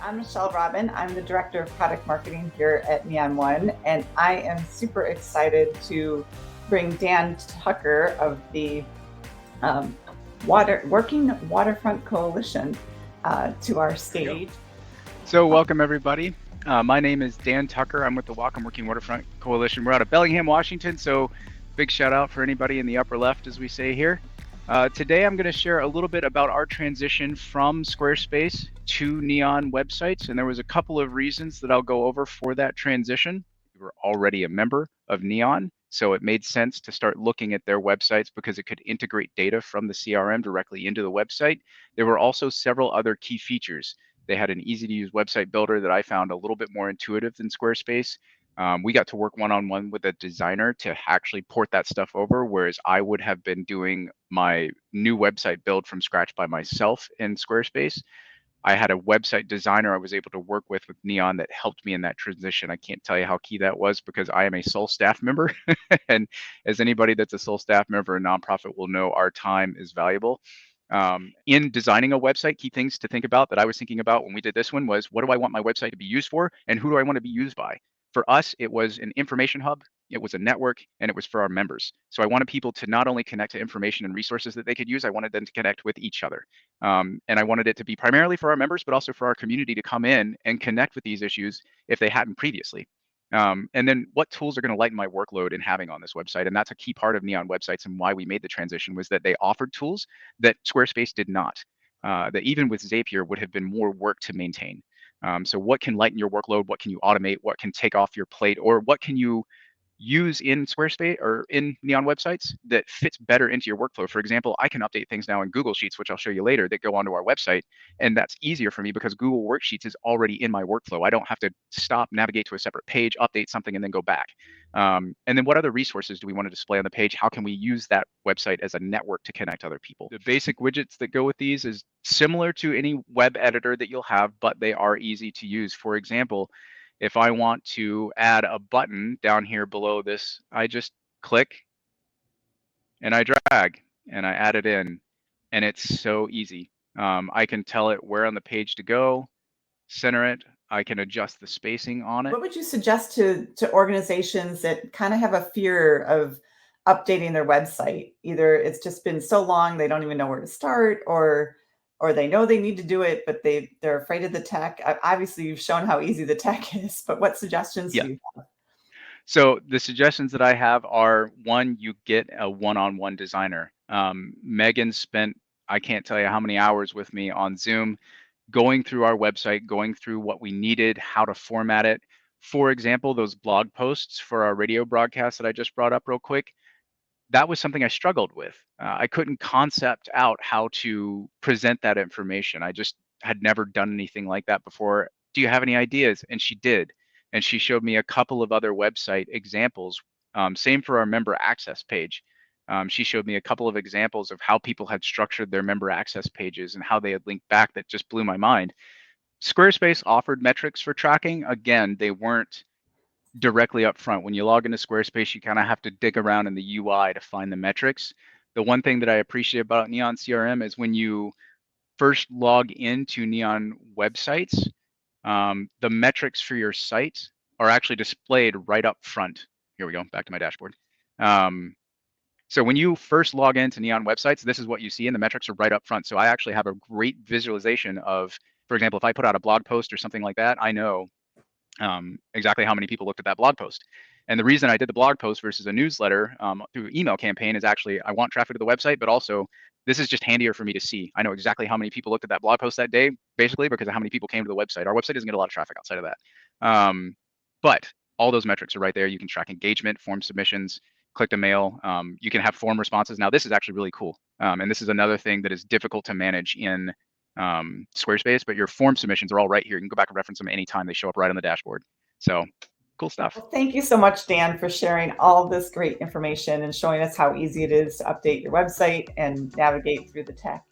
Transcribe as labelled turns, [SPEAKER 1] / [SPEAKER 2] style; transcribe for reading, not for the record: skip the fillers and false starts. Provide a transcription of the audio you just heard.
[SPEAKER 1] I'm Michelle Robin. I'm the Director of Product Marketing here at Neon One, and I am super excited to bring Dan Tucker of the um, Working Waterfront Coalition to our stage.
[SPEAKER 2] So welcome everybody. My name is Dan Tucker. I'm with the Working Waterfront Coalition. We're out of Bellingham, Washington, so big shout out for anybody in the upper left, as we say here. Today I'm going to share a little bit about our transition from Squarespace to Neon websites, and there was a couple of reasons that I'll go over for that transition. We were already a member of Neon, so it made sense to start looking at their websites because it could integrate data from the CRM directly into the website. There were also several other key features. They had an easy to use website builder that I found a little bit more intuitive than Squarespace. We got to work one-on-one with a designer to actually port that stuff over, whereas I would have been doing my new website build from scratch by myself in Squarespace. I had a website designer I was able to work with Neon that helped me in that transition. I can't tell you how key that was because I am a sole staff member. And as anybody that's a sole staff member in a nonprofit will know, our time is valuable. In designing a website, key things to think about that I was thinking about when we did this one was, what do I want my website to be used for, and who do I want to be used by? For us, it was an information hub, it was a network, and it was for our members. So I wanted people to not only connect to information and resources that they could use, I wanted them to connect with each other. And I wanted it to be primarily for our members, but also for our community to come in and connect with these issues if they hadn't previously. And then what tools are going to lighten my workload in having on this website? And that's a key part of Neon websites and why we made the transition was that they offered tools that Squarespace did not, that even with Zapier would have been more work to maintain. So what can lighten your workload? What can you automate? What can take off your plate? Or what can you use in Squarespace or in Neon websites that fits better into your workflow? For example, I can update things now in Google Sheets, which I'll show you later, that go onto our website. And that's easier for me because Google Worksheets is already in my workflow. I don't have to stop, navigate to a separate page, update something, and then go back. And then what other resources do we want to display on the page? How can we use that website as a network to connect other people? The basic widgets that go with these is similar to any web editor that you'll have, but they are easy to use. For example, if I want to add a button down here below this, I just click and I drag and I add it in, and it's so easy. I can tell it where on the page to go, center it. I can adjust the spacing on it.
[SPEAKER 1] What would you suggest to organizations that kind of have a fear of updating their website? Either it's just been so long they don't even know where to start, or they know they need to do it, but they're afraid of the tech. Obviously, you've shown how easy the tech is, but what suggestions
[SPEAKER 2] Yeah.
[SPEAKER 1] do you have?
[SPEAKER 2] So the suggestions that I have are, one, you get a one-on-one designer. Megan spent, I can't tell you how many hours with me on Zoom, going through our website, going through what we needed, how to format it. For example, those blog posts for our radio broadcast that I just brought up real quick, that was something I struggled with. I couldn't concept out how to present that information. I just had never done anything like that before. Do you have any ideas? And she did. And she showed me a couple of other website examples. Same for our member access page. She showed me a couple of examples of how people had structured their member access pages and how they had linked back that just blew my mind. Squarespace offered metrics for tracking. Again, they weren't directly up front. When you log into Squarespace, you kind of have to dig around in the UI to find the metrics. The one thing that I appreciate about Neon CRM is when you first log into Neon websites, the metrics for your site are actually displayed right up front. Here we go, back to my dashboard. So when you first log into Neon websites, this is what you see, and the metrics are right up front. So I actually have a great visualization of, for example, if I put out a blog post or something like that, I know exactly how many people looked at that blog post. And the reason I did the blog post versus a newsletter through email campaign is actually I want traffic to the website, but also this is just handier for me to see. I know exactly how many people looked at that blog post that day, basically because of how many people came to the website. Our website doesn't get a lot of traffic outside of that. But all those metrics are right there. You can track engagement, form submissions, click to mail. You can have form responses. Now, this is actually really cool. And this is another thing that is difficult to manage in Squarespace, but your form submissions are all right here. You can go back and reference them anytime. They show up right on the dashboard. So cool stuff.
[SPEAKER 1] Well, thank you so much, Dan, for sharing all this great information and showing us how easy it is to update your website and navigate through the tech.